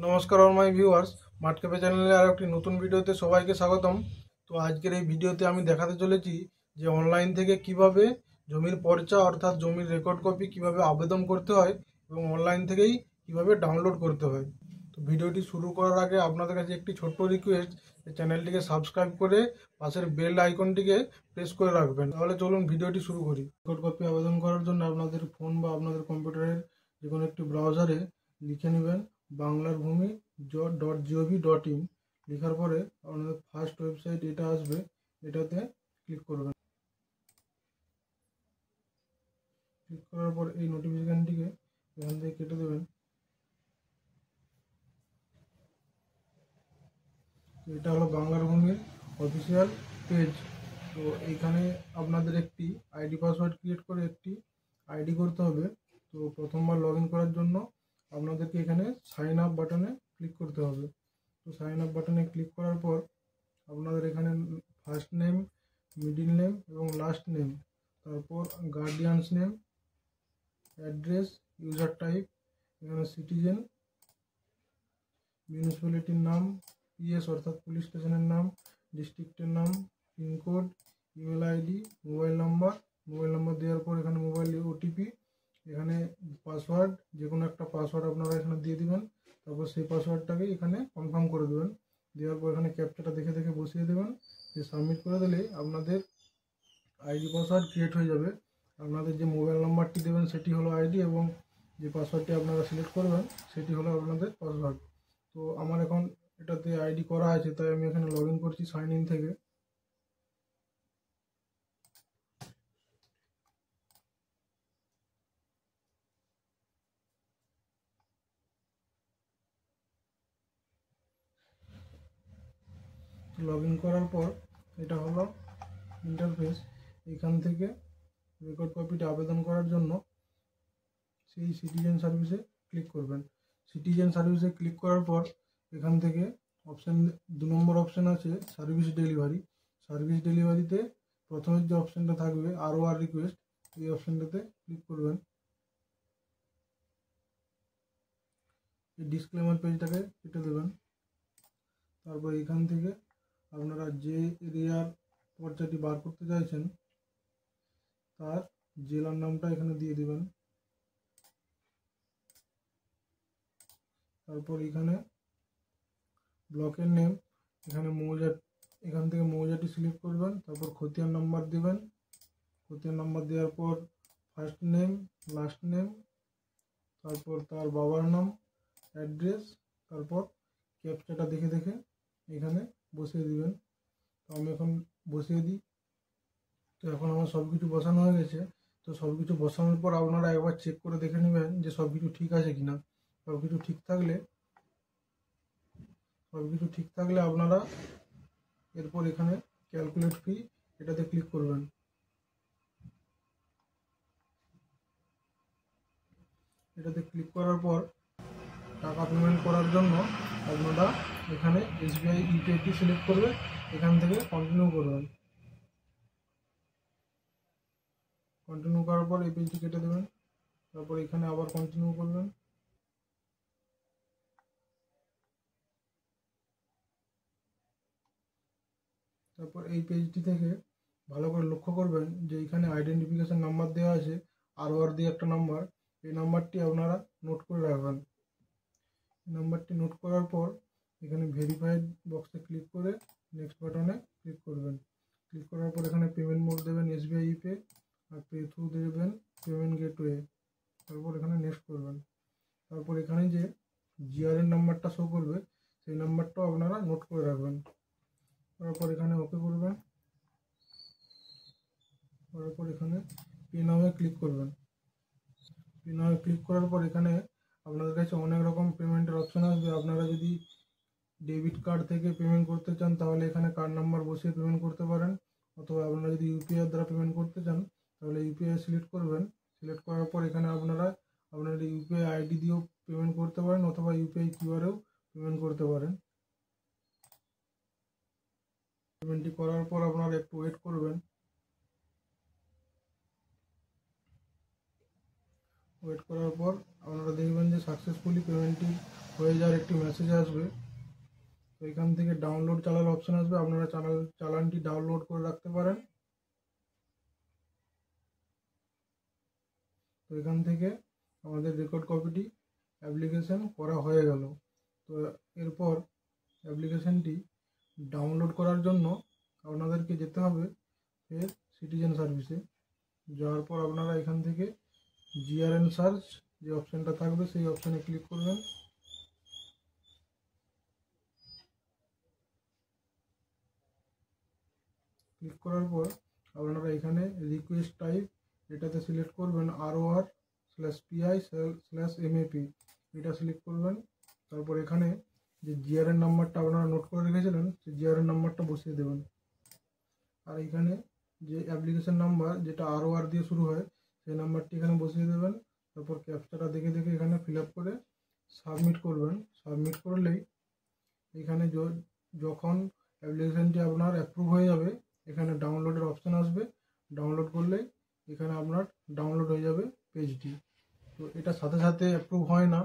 নমস্কার all my viewers, মাঠ cafe চ্যানেলে আর একটি নতুন ভিডিওতে সবাইকে স্বাগতম। তো আজকের এই ভিডিওতে আমি দেখাতে চলেছি যে অনলাইন থেকে কিভাবে জমির পর্চা অর্থাৎ জমির রেকর্ড কপি কিভাবে আবেদন করতে হয় এবং অনলাইন থেকেই কিভাবে ডাউনলোড করতে হয়। তো ভিডিওটি শুরু করার আগে আপনাদের কাছে একটি ছোট্ট রিকোয়েস্ট, চ্যানেলটিকে সাবস্ক্রাইব করে পাশের বেল আইকনটিকে প্রেস করে রাখবেন। তাহলে চলুন ভিডিওটি শুরু করি। রেকর্ড কপি আবেদন করার জন্য আপনাদের ফোন বা আপনাদের কম্পিউটারের যে কোনো একটি ব্রাউজারে লিখে নেবেন banglarbhumi.gov.in। লেখার পরে আপনাদের ফার্স্ট ওয়েবসাইট এটা আসবে, এটাতে ক্লিক করবেন। ক্লিক করার পর এই নোটিফিকেশনটিকে এখান থেকে কেটে দেবেন। এটা হলো বাংলার ভূমির অফিসিয়াল পেজ। তো এইখানে আপনাদের একটি আইডি পাসওয়ার্ড ক্রিয়েট করে একটি আইডি করতে হবে। তো প্রথমবার লগ ইন করার জন্য আপনাদেরকে এখানে সাইন আপ বাটনে ক্লিক করতে হবে। তো সাইন আপ বাটনে ক্লিক করার পর আপনাদের এখানে ফার্স্ট নেম, মিডিল নেম এবং লাস্ট নেম, তারপর guardians name, address, user type, এখানে সিটিজেন, মিউনিসিপ্যালিটির নাম, পিএস অর্থাৎ পুলিশ স্টেশনের নাম, ডিস্ট্রিক্টের নাম, pincode, email ID, mobile number দেওয়ার পর এখানে মোবাইল ওটিপি, এখানে পাসওয়ার্ড, যে কোনো একটা পাসওয়ার্ড আপনারা এখানে দিয়ে দিবেন। তারপর সেই পাসওয়ার্ডটাকে এখানে কনফার্ম করে দেবেন। দেওয়ার পর এখানে ক্যাপচাটা দেখে দেখে বসিয়ে দেবেন। যে সাবমিট করে দিলে আপনাদের আইডি পাসওয়ার্ড ক্রিয়েট হয়ে যাবে। আপনাদের যে মোবাইল নাম্বারটি দেবেন সেটি হলো আইডি এবং যে পাসওয়ার্ডটি আপনারা সিলেক্ট করবেন সেটি হলো আপনাদের পাসওয়ার্ড। তো আমার এখন এটাতে আইডি করা আছে, তাই আমি এখানে লগ ইন করছি সাইন ইন থেকে। লগ ইন করার পর এটা হলো ইন্টারফেস। এখান থেকে রেকর্ড কপিটা আবেদন করার জন্য সেই সিটিজেন সার্ভিসে ক্লিক করবেন। সিটিজেন সার্ভিসে ক্লিক করার পর এখান থেকে অপশান 2 নম্বর অপশান আছে সার্ভিস ডেলিভারি। সার্ভিস ডেলিভারিতে প্রথমের যে অপশানটা থাকবে ROR রিকোয়েস্ট, এই অপশানটাতে ক্লিক করবেন। এই ডিসক্লেমার পেজটাকে কেটে দেবেন। তারপর এখান থেকে আপনারা যে এরিয়ার পর্চাটি বার করতে চাইছেন তার জেলার নামটা এখানে দিয়ে দেবেন। তারপর এখানে ব্লকের নেম, এখানে এখান থেকে মৌজাটি সিলেক্ট করবেন। তারপর খতিয়ান নাম্বার দেবেন। খতিয়ান নাম্বার দেওয়ার পর ফার্স্ট নেম, লাস্ট নেম, তারপর তার বাবার নাম, অ্যাড্রেস, তারপর ক্যাপচাটা দেখে দেখে এখানে বসিয়ে দিবেন। তো আমি এখন বসিয়ে দিই। তো এখন আমার সব কিছু বসানো হয়ে গেছে। তো সব কিছু বসানোর পর আপনারা একবার চেক করে দেখে নেবেন যে সব কিছু ঠিক আছে কিনা। সব কিছু ঠিক থাকলে আপনারা এরপর এখানে ক্যালকুলেট ফি এটাতে ক্লিক করবেন। এটাতে ক্লিক করার পর টাকা পেমেন্ট করার জন্য আপনারা এখানে SBI ইউপিআইটি সিলেক্ট করবে, এখান থেকে কন্টিনিউ করবেন। কন্টিনিউ করার পর এই পেজটি কেটে দেবেন। তারপর এখানে আবার কন্টিনিউ করবেন। তারপর এই পেজটি থেকে ভালো করে লক্ষ্য করবেন যে এখানে আইডেন্টিফিকেশন নাম্বার দেওয়া আছে, ROR দিয়ে একটা নাম্বার, এই নাম্বারটি আপনারা নোট করে রাখবেন। নাম্বারটি নোট করার পর এখানে ভেরিফাইড বক্সে ক্লিক করে নেক্সট বাটনে ক্লিক করবেন। ক্লিক করার পর এখানে পেমেন্ট মোড দেবেন SBI পে, আর পে থ্রু দেবেন পেমেন্ট গেটওয়ে। তারপর এখানে নেক্সট করবেন। তারপর এখানে যে GRN নাম্বারটা শো করবে সেই নাম্বারটাও আপনারা নোট করে রাখবেন। তারপর এখানে ওকে করবেন। তারপর এখানে পে নাওয়ে ক্লিক করবেন। পে নাওয়ে ক্লিক করার পর এখানে আপনাদের কাছে অনেক রকম পেমেন্টের অপশান আসবে। আপনারা যদি ডেবিট কার্ড থেকে পেমেন্ট করতে চান তাহলে এখানে কার্ড নাম্বার বসিয়ে পেমেন্ট করতে পারেন, অথবা আপনারা যদি ইউপিআই দ্বারা পেমেন্ট করতে চান তাহলে ইউপিআই সিলেক্ট করবেন। সিলেক্ট করার পর এখানে আপনারা আপনাদের ইউপিআই আইডি দিয়েও পেমেন্ট করতে পারেন, অথবা ইউপিআই কিউআরেও পেমেন্ট করতে পারেন। পেমেন্টটি করার পর আপনারা একটু ওয়েট করবেন। ওয়েট করার পর আপনারা দেখবেন যে সাকসেসফুলি পেমেন্টটি হয়ে যাওয়ার একটি মেসেজ আসবে। তো এখান থেকে ডাউনলোড চালান অপশন আসবে, আপনারা চালানটি ডাউনলোড করে রাখতে পারেন। তো এখান থেকে আমাদের রেকর্ড কপিটি অ্যাপ্লিকেশন করা হয়ে গেল। তো এরপর অ্যাপ্লিকেশনটি ডাউনলোড করার জন্য আপনাদেরকে যেতে হবে ফের সিটিজেন সার্ভিসে। যাওয়ার পর আপনারা এখান থেকে জিআরএন সার্চ যে অপশানটা থাকবে সেই অপশানে ক্লিক করবেন। ক্লিক করার পর আপনারা এখানে রিকোয়েস্ট টাইপ এটাতে সিলেক্ট করবেন ROR/PI/MAP, এটা সিলেক্ট করবেন। তারপর এখানে যে জিআরএন নাম্বারটা আপনারা নোট করে রেখেছিলেন সেই জিআরএন নাম্বারটা বসিয়ে দেবেন। আর এখানে যে অ্যাপ্লিকেশন নাম্বার যেটা ROR দিয়ে শুরু হয় সেই নাম্বারটি এখানে বসিয়ে দেবেন। তারপর ক্যাপচাটা দেখে দেখে এখানে ফিল আপ করে সাবমিট করবেন। সাবমিট করলেই এখানে যখন অ্যাপ্লিকেশনটি আপনার অ্যাপ্রুভ হয়ে যাবে এখানে ডাউনলোডের অপশান আসবে। ডাউনলোড করলেই এখানে আপনার ডাউনলোড হয়ে যাবে পেজটি। তো এটা সাথে সাথে অ্যাপ্রুভ হয় না,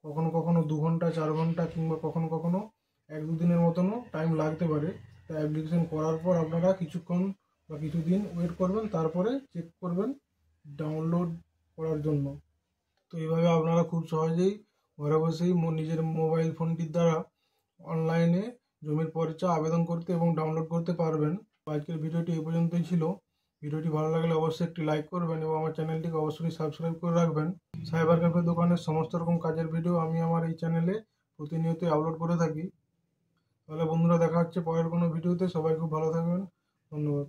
কখনো কখনো 2 ঘন্টা 4 ঘন্টা কিংবা কখনো কখনো 1-2 দিনের মতনও টাইম লাগতে পারে। তাই অ্যাপ্লিকেশন করার পর আপনারা কিছুক্ষণ বা কিছুদিন ওয়েট করবেন, তারপরে চেক করবেন ডাউনলোড করার জন্য। তো এইভাবে আপনারা খুব সহজেই ঘরে বসেই নিজের মোবাইল ফোনটির দ্বারা অনলাইনে জমির পরিচা আবেদন করতে এবং ডাউনলোড করতে পারবেন। আজকের ভিডিওটি এই পর্যন্তই ছিল। ভিডিওটি ভালো লাগলে অবশ্যই একটি লাইক করবেন এবং আমার চ্যানেলটিকে অবশ্যই সাবস্ক্রাইব করে রাখবেন। সাইবার ক্যাফে দোকানের সমস্ত রকম কাজের ভিডিও আমি আমার এই চ্যানেলে প্রতিনিয়তই আপলোড করে থাকি। তাহলে বন্ধুরা দেখা হচ্ছে পরের কোনো ভিডিওতে। সবাই খুব ভালো থাকবেন। ধন্যবাদ।